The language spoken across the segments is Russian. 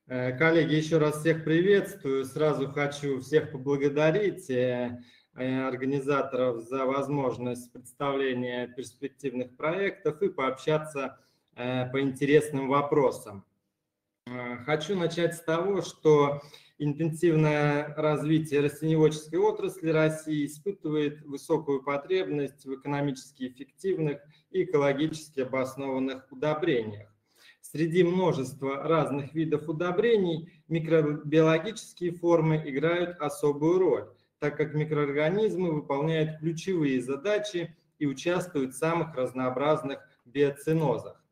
Коллеги, еще раз всех приветствую. Сразу хочу всех поблагодарить организаторов за возможность представления перспективных проектов и пообщаться по интересным вопросам. Хочу начать с того, что интенсивное развитие растениеводческой отрасли России испытывает высокую потребность в экономически эффективных и экологически обоснованных удобрениях. Среди множества разных видов удобрений микробиологические формы играют особую роль, так как микроорганизмы выполняют ключевые задачи и участвуют в самых разнообразных биоценозах.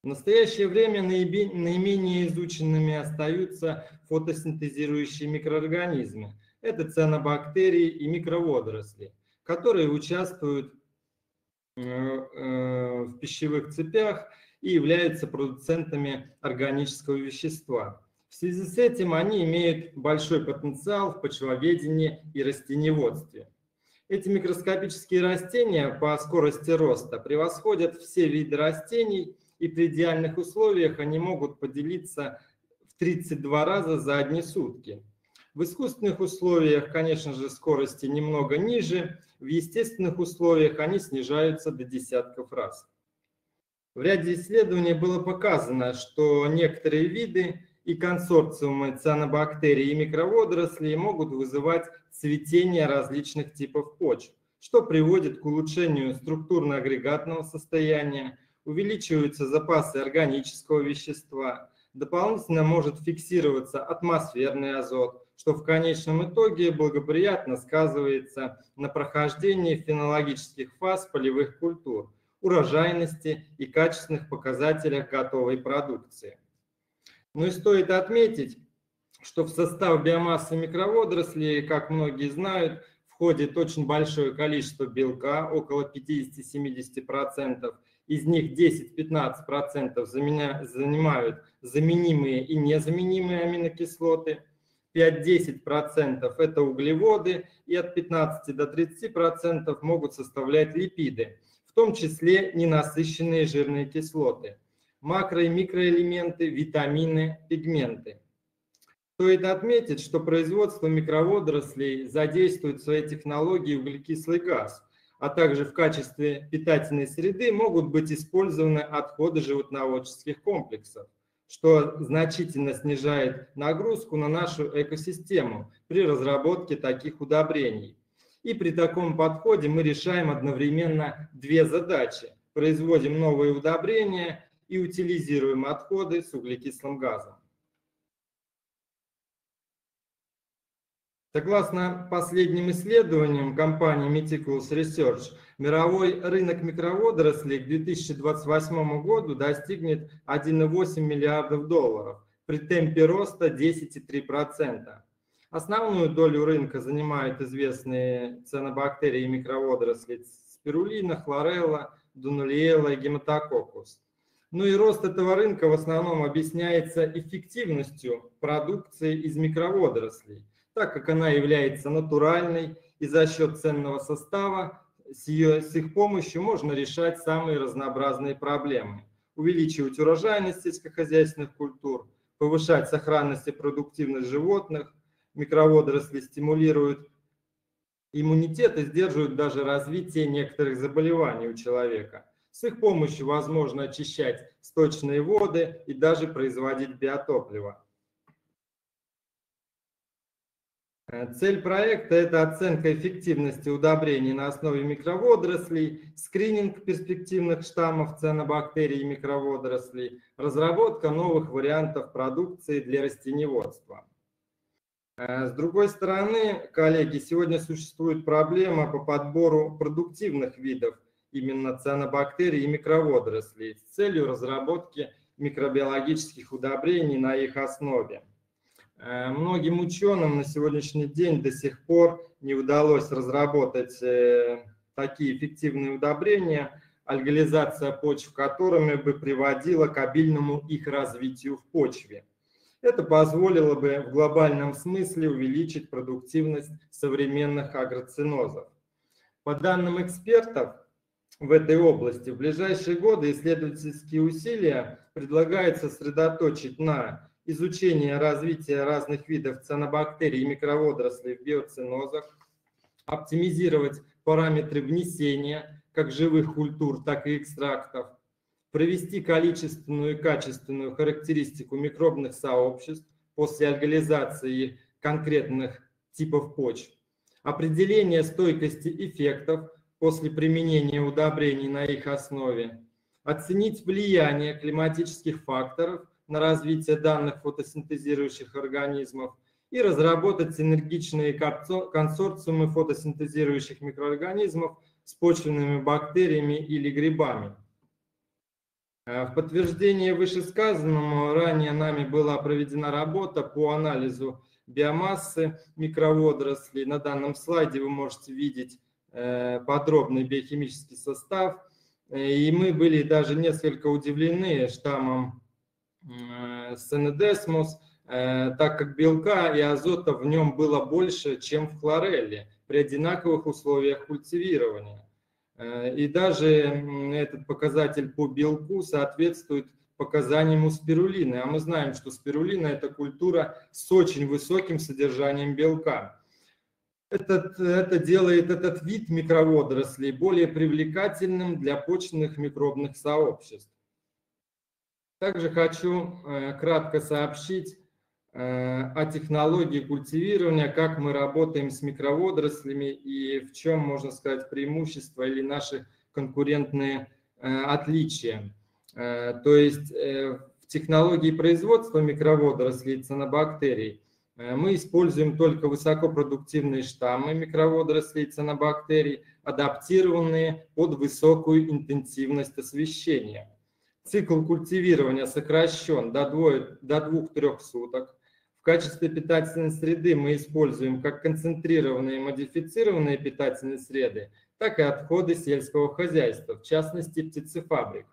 В настоящее время наименее изученными остаются фотосинтезирующие микроорганизмы. Это цианобактерии и микроводоросли, которые участвуют в пищевых цепях и являются продуцентами органического вещества. В связи с этим они имеют большой потенциал в почвоведении и растениеводстве. Эти микроскопические растения по скорости роста превосходят все виды растений, и при идеальных условиях они могут поделиться в 32 раза за одни сутки. В искусственных условиях, конечно же, скорости немного ниже, в естественных условиях они снижаются до десятков раз. В ряде исследований было показано, что некоторые виды и консорциумы цианобактерий и микроводорослей могут вызывать цветение различных типов почв, что приводит к улучшению структурно-агрегатного состояния, увеличиваются запасы органического вещества, дополнительно может фиксироваться атмосферный азот, что в конечном итоге благоприятно сказывается на прохождении фенологических фаз полевых культур, урожайности и качественных показателях готовой продукции. Ну и стоит отметить, что в состав биомассы микроводорослей, как многие знают, входит очень большое количество белка, около 50-70%, из них 10-15% занимают заменимые и незаменимые аминокислоты, 5-10% это углеводы и от 15 до 30% могут составлять липиды, в том числе ненасыщенные жирные кислоты, макро- и микроэлементы, витамины, пигменты. Стоит отметить, что производство микроводорослей задействует в своей технологии углекислый газ, а также в качестве питательной среды могут быть использованы отходы животноводческих комплексов, что значительно снижает нагрузку на нашу экосистему при разработке таких удобрений. И при таком подходе мы решаем одновременно две задачи: производим новые удобрения и утилизируем отходы с углекислым газом. Согласно последним исследованиям компании Meticulous Research, мировой рынок микроводорослей к 2028 году достигнет 1,8 миллиардов долларов при темпе роста 10,3%. Основную долю рынка занимают известные цианобактерии и микроводоросли спирулина, хлорелла, дунулиелла и гематококус. Ну и рост этого рынка в основном объясняется эффективностью продукции из микроводорослей, так как она является натуральной, и за счет ценного состава с их помощью можно решать самые разнообразные проблемы, увеличивать урожайность сельскохозяйственных культур, повышать сохранность и продуктивность животных. Микроводоросли стимулируют иммунитет и сдерживают даже развитие некоторых заболеваний у человека. С их помощью возможно очищать сточные воды и даже производить биотопливо. Цель проекта – это оценка эффективности удобрений на основе микроводорослей, скрининг перспективных штаммов цианобактерий и микроводорослей, разработка новых вариантов продукции для растениеводства. С другой стороны, коллеги, сегодня существует проблема по подбору продуктивных видов именно цианобактерий и микроводорослей с целью разработки микробиологических удобрений на их основе. Многим ученым на сегодняшний день до сих пор не удалось разработать такие эффективные удобрения, алгализация почв которыми бы приводила к обильному их развитию в почве. Это позволило бы в глобальном смысле увеличить продуктивность современных агроценозов. По данным экспертов, в этой области. В ближайшие годы исследовательские усилия предлагается сосредоточить на изучении развития разных видов цианобактерий и микроводорослей в биоценозах, оптимизировать параметры внесения как живых культур, так и экстрактов, провести количественную и качественную характеристику микробных сообществ после алгализации конкретных типов почв, определение стойкости эффектов после применения удобрений на их основе, оценить влияние климатических факторов на развитие данных фотосинтезирующих организмов и разработать синергичные консорциумы фотосинтезирующих микроорганизмов с почвенными бактериями или грибами. В подтверждение вышесказанному, ранее нами была проведена работа по анализу биомассы микроводорослей. На данном слайде вы можете видеть подробный биохимический состав. И мы были даже несколько удивлены штаммом Senedesmus, так как белка и азота в нем было больше, чем в хлорелле при одинаковых условиях культивирования. И даже этот показатель по белку соответствует показаниям у спирулины. А мы знаем, что спирулина – это культура с очень высоким содержанием белка. Это делает этот вид микроводорослей более привлекательным для почвенных микробных сообществ. Также хочу кратко сообщить о технологии культивирования, как мы работаем с микроводорослями и в чем, можно сказать, преимущества или наши конкурентные отличия. То есть в технологии производства микроводорослей и цианобактерий мы используем только высокопродуктивные штаммы микроводорослей и цианобактерий, адаптированные под высокую интенсивность освещения. Цикл культивирования сокращен до 2-3 суток. В качестве питательной среды мы используем как концентрированные и модифицированные питательные среды, так и отходы сельского хозяйства, в частности птицефабрик.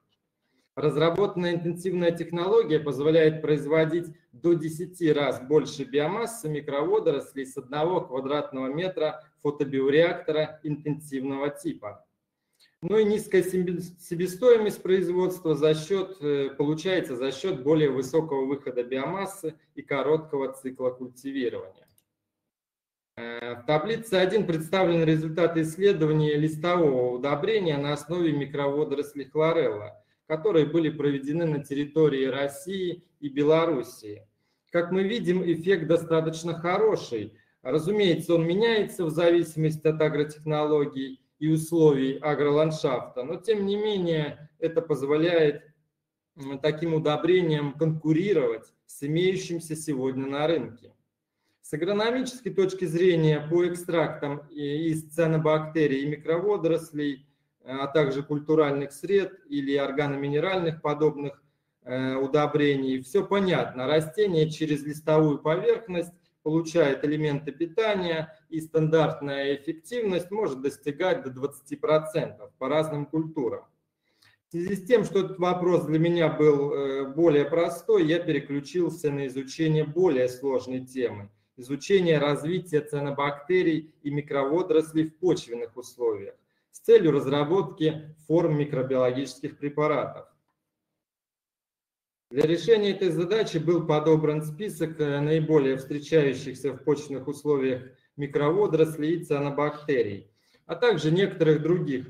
Разработанная интенсивная технология позволяет производить до 10 раз больше биомассы микроводорослей с 1 квадратного метра фотобиореактора интенсивного типа. Ну и низкая себестоимость производства получается за счет более высокого выхода биомассы и короткого цикла культивирования. В таблице 1 представлены результаты исследования листового удобрения на основе микроводорослей хлорелла, которые были проведены на территории России и Белоруссии. Как мы видим, эффект достаточно хороший. Разумеется, он меняется в зависимости от агротехнологий и условий агроландшафта, но тем не менее это позволяет таким удобрениям конкурировать с имеющимся сегодня на рынке. С агрономической точки зрения по экстрактам из цианобактерий и микроводорослей, а также культуральных сред или органоминеральных подобных удобрений, все понятно. Растение через листовую поверхность получает элементы питания, и стандартная эффективность может достигать до 20% по разным культурам. В связи с тем, что этот вопрос для меня был более простой, я переключился на изучение более сложной темы – изучение развития цианобактерий и микроводорослей в почвенных условиях с целью разработки форм микробиологических препаратов. Для решения этой задачи был подобран список наиболее встречающихся в почвенных условиях микроводорослей и цианобактерий, а также некоторых других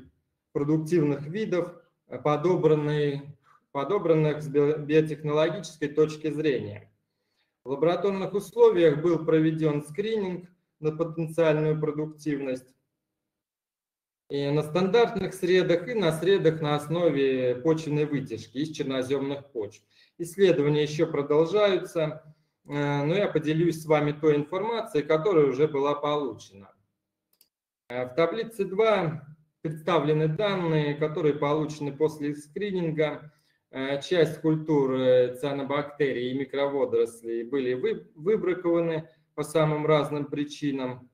продуктивных видов, подобранных с биотехнологической точки зрения. В лабораторных условиях был проведен скрининг на потенциальную продуктивность и на стандартных средах и на средах на основе почвенной вытяжки из черноземных почв. Исследования еще продолжаются, но я поделюсь с вами той информацией, которая уже была получена. В таблице 2 представлены данные, которые получены после скрининга. Часть культур цианобактерий и микроводорослей были выбракованы по самым разным причинам.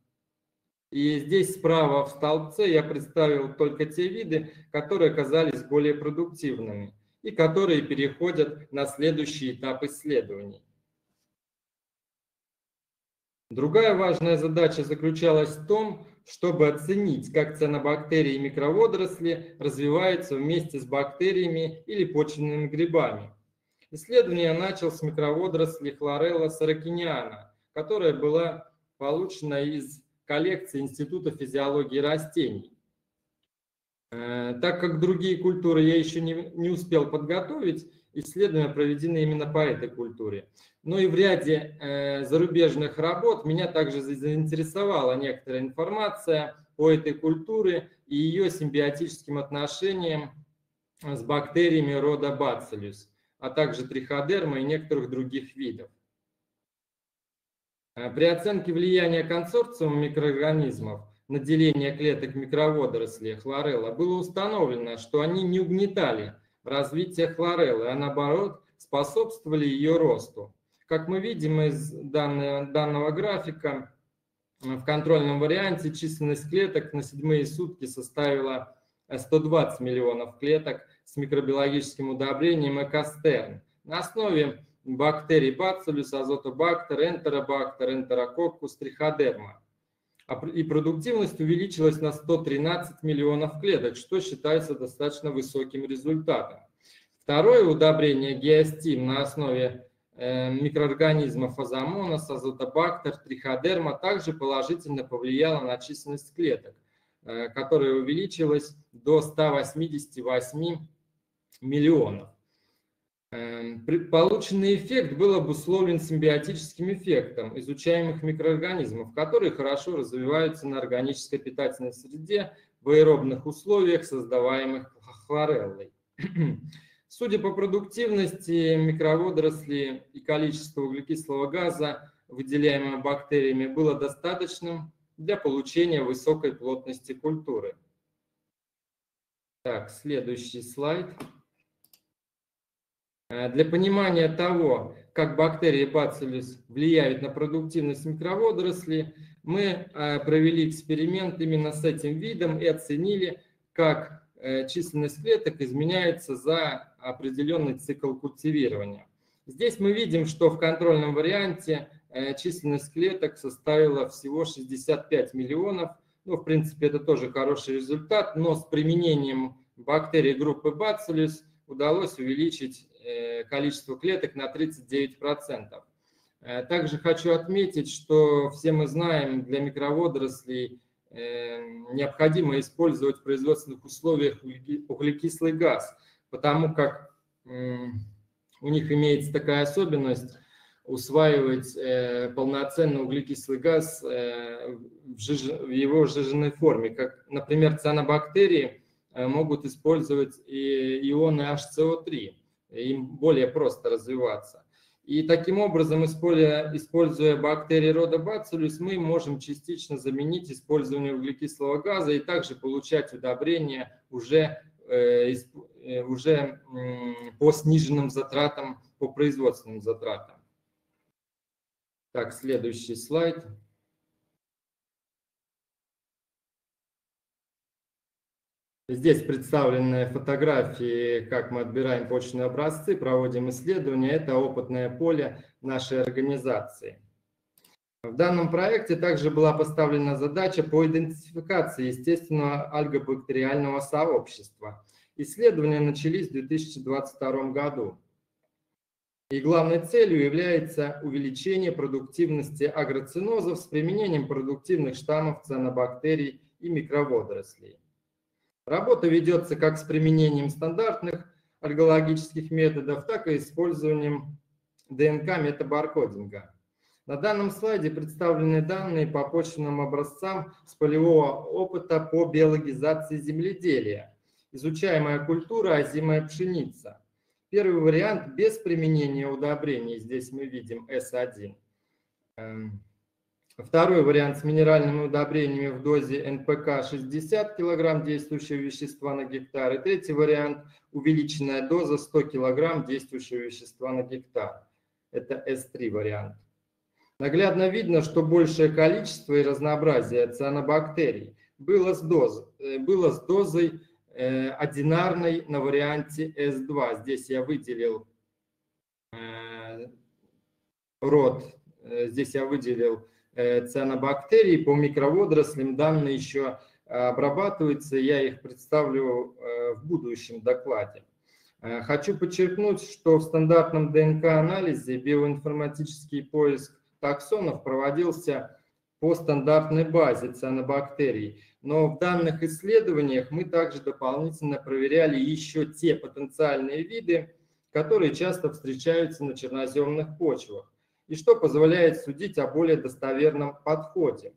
И здесь справа в столбце я представил только те виды, которые оказались более продуктивными и которые переходят на следующий этап исследований. Другая важная задача заключалась в том, чтобы оценить, как цианобактерии и микроводоросли развиваются вместе с бактериями или почвенными грибами. Исследование начал с микроводоросли Chlorella saraceniana, которая была получена из коллекции Института физиологии растений. Так как другие культуры я еще не успел подготовить, исследования проведены именно по этой культуре. Но и в ряде зарубежных работ меня также заинтересовала некоторая информация по этой культуре и ее симбиотическим отношениям с бактериями рода Bacillus, а также триходерма и некоторых других видов. При оценке влияния консорциума микроорганизмов на деление клеток микроводорослей хлорелла было установлено, что они не угнетали развитие хлореллы, а наоборот способствовали ее росту. Как мы видим из данного графика, в контрольном варианте численность клеток на 7-е сутки составила 120 миллионов клеток с микробиологическим удобрением Экостерн на основе бактерий Bacillus, Azootobacter, Enterobacter, Enterococcus, Trichoderma. И продуктивность увеличилась на 113 миллионов клеток, что считается достаточно высоким результатом. Второе удобрение Геостим на основе микроорганизмов Azomonas, Azootobacter, Trichoderma также положительно повлияло на численность клеток, которая увеличилась до 188 миллионов. Полученный эффект был обусловлен симбиотическим эффектом изучаемых микроорганизмов, которые хорошо развиваются на органической питательной среде в аэробных условиях, создаваемых хлореллой. Судя по продуктивности микроводорослей и количеству углекислого газа, выделяемого бактериями, было достаточным для получения высокой плотности культуры. Так, следующий слайд. Для понимания того, как бактерии Bacillus влияют на продуктивность микроводорослей, мы провели эксперимент именно с этим видом и оценили, как численность клеток изменяется за определенный цикл культивирования. Здесь мы видим, что в контрольном варианте численность клеток составила всего 65 миллионов. Ну, в принципе, это тоже хороший результат, но с применением бактерий группы Bacillus удалось увеличить количество клеток на 39%. Также хочу отметить, что все мы знаем, для микроводорослей необходимо использовать в производственных условиях углекислый газ, потому как у них имеется такая особенность усваивать полноценный углекислый газ в его сжиженной форме. Как, например, цианобактерии могут использовать и ионы HCO3, им более просто развиваться. И таким образом, используя бактерии рода Bacillus, мы можем частично заменить использование углекислого газа и также получать удобрения уже по сниженным затратам, по производственным затратам. Так, следующий слайд. Здесь представлены фотографии, как мы отбираем почвенные образцы, проводим исследования. Это опытное поле нашей организации. В данном проекте также была поставлена задача по идентификации естественного альгобактериального сообщества. Исследования начались в 2022 году. И главной целью является увеличение продуктивности агроцинозов с применением продуктивных штаммов цианобактерий и микроводорослей. Работа ведется как с применением стандартных альгологических методов, так и использованием ДНК-метабаркодинга. На данном слайде представлены данные по почвенным образцам с полевого опыта по биологизации земледелия. Изучаемая культура озимая пшеница. Первый вариант без применения удобрений, здесь мы видим S1. Второй вариант с минеральными удобрениями в дозе НПК 60 кг действующего вещества на гектар. И третий вариант – увеличенная доза 100 кг действующего вещества на гектар. Это S3 вариант. Наглядно видно, что большее количество и разнообразие цианобактерий было с дозой одинарной на варианте S2. Здесь я выделил род, здесь я выделил цианобактерий. По микроводорослям данные еще обрабатываются, я их представлю в будущем докладе. Хочу подчеркнуть, что в стандартном ДНК-анализе биоинформатический поиск таксонов проводился по стандартной базе цианобактерий, но в данных исследованиях мы также дополнительно проверяли еще те потенциальные виды, которые часто встречаются на черноземных почвах, и что позволяет судить о более достоверном подходе.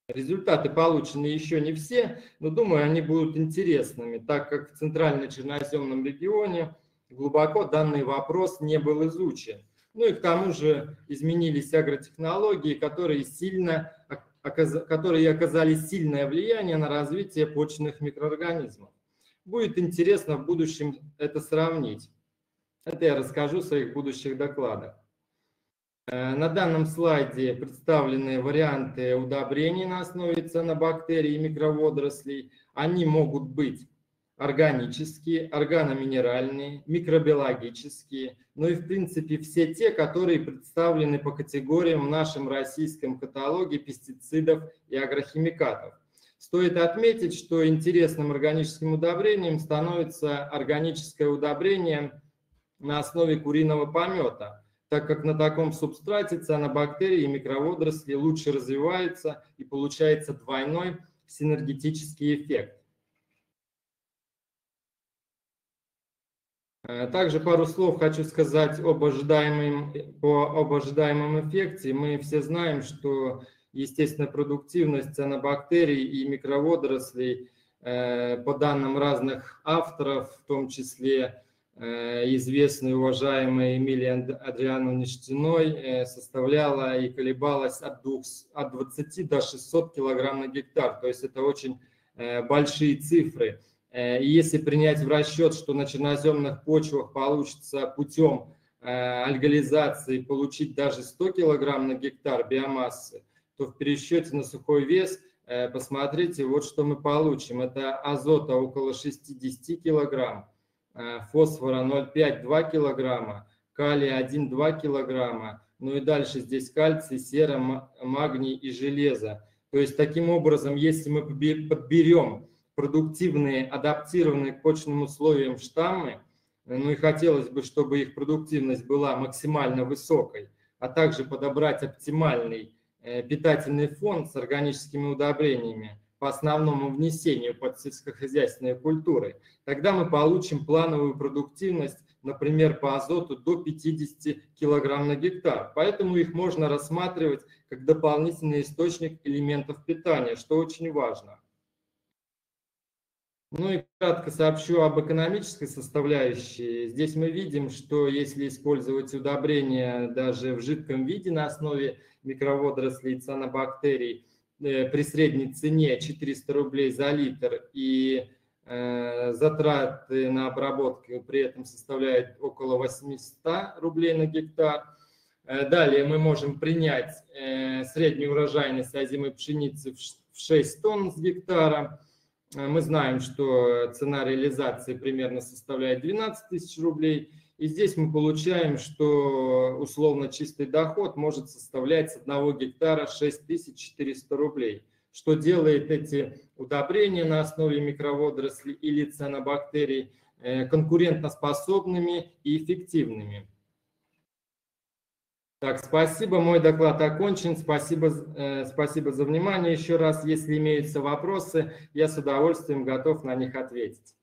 Результаты получены еще не все, но думаю, они будут интересными, так как в центрально-черноземном регионе глубоко данный вопрос не был изучен. Ну и к тому же изменились агротехнологии, которые оказали сильное влияние на развитие почвенных микроорганизмов. Будет интересно в будущем это сравнить. Это я расскажу в своих будущих докладах. На данном слайде представлены варианты удобрений на основе цианобактерий и микроводорослей. Они могут быть органические, органоминеральные, микробиологические, ну и в принципе все те, которые представлены по категориям в нашем российском каталоге пестицидов и агрохимикатов. Стоит отметить, что интересным органическим удобрением становится органическое удобрение на основе куриного помета, так как на таком субстрате цианобактерии и микроводоросли лучше развиваются и получается двойной синергетический эффект. Также пару слов хочу сказать об ожидаемом эффекте. Мы все знаем, что естественная продуктивность цианобактерий и микроводорослей, по данным разных авторов, в том числе известной, уважаемой Эмилии Адриановны Штиной, составляла и колебалась от 20 до 600 килограмм на гектар. То есть это очень большие цифры. И если принять в расчет, что на черноземных почвах получится путем альгализации получить даже 100 килограмм на гектар биомассы, то в пересчете на сухой вес, посмотрите, вот что мы получим. Это азота около 60 килограмм, фосфора 0,5-2 килограмма, калия 1-2 килограмма, ну и дальше здесь кальций, сера, магний и железо. То есть таким образом, если мы подберем продуктивные, адаптированные к почвенным условиям штаммы, ну и хотелось бы, чтобы их продуктивность была максимально высокой, а также подобрать оптимальный питательный фонд с органическими удобрениями по основному внесению под сельскохозяйственные культуры, тогда мы получим плановую продуктивность, например, по азоту до 50 килограмм на гектар. Поэтому их можно рассматривать как дополнительный источник элементов питания, что очень важно. Ну и кратко сообщу об экономической составляющей. Здесь мы видим, что если использовать удобрения даже в жидком виде на основе микроводорослей и цианобактерий при средней цене 400 рублей за литр и затраты на обработку при этом составляют около 800 рублей на гектар. Далее мы можем принять среднюю урожайность озимой пшеницы в 6 тонн с гектара. Мы знаем, что цена реализации примерно составляет 12 тысяч рублей. И здесь мы получаем, что условно чистый доход может составлять с 1 гектара 6400 рублей, что делает эти удобрения на основе микроводорослей или цианобактерий конкурентоспособными и эффективными. Так, спасибо, мой доклад окончен. Спасибо за внимание еще раз. Если имеются вопросы, я с удовольствием готов на них ответить.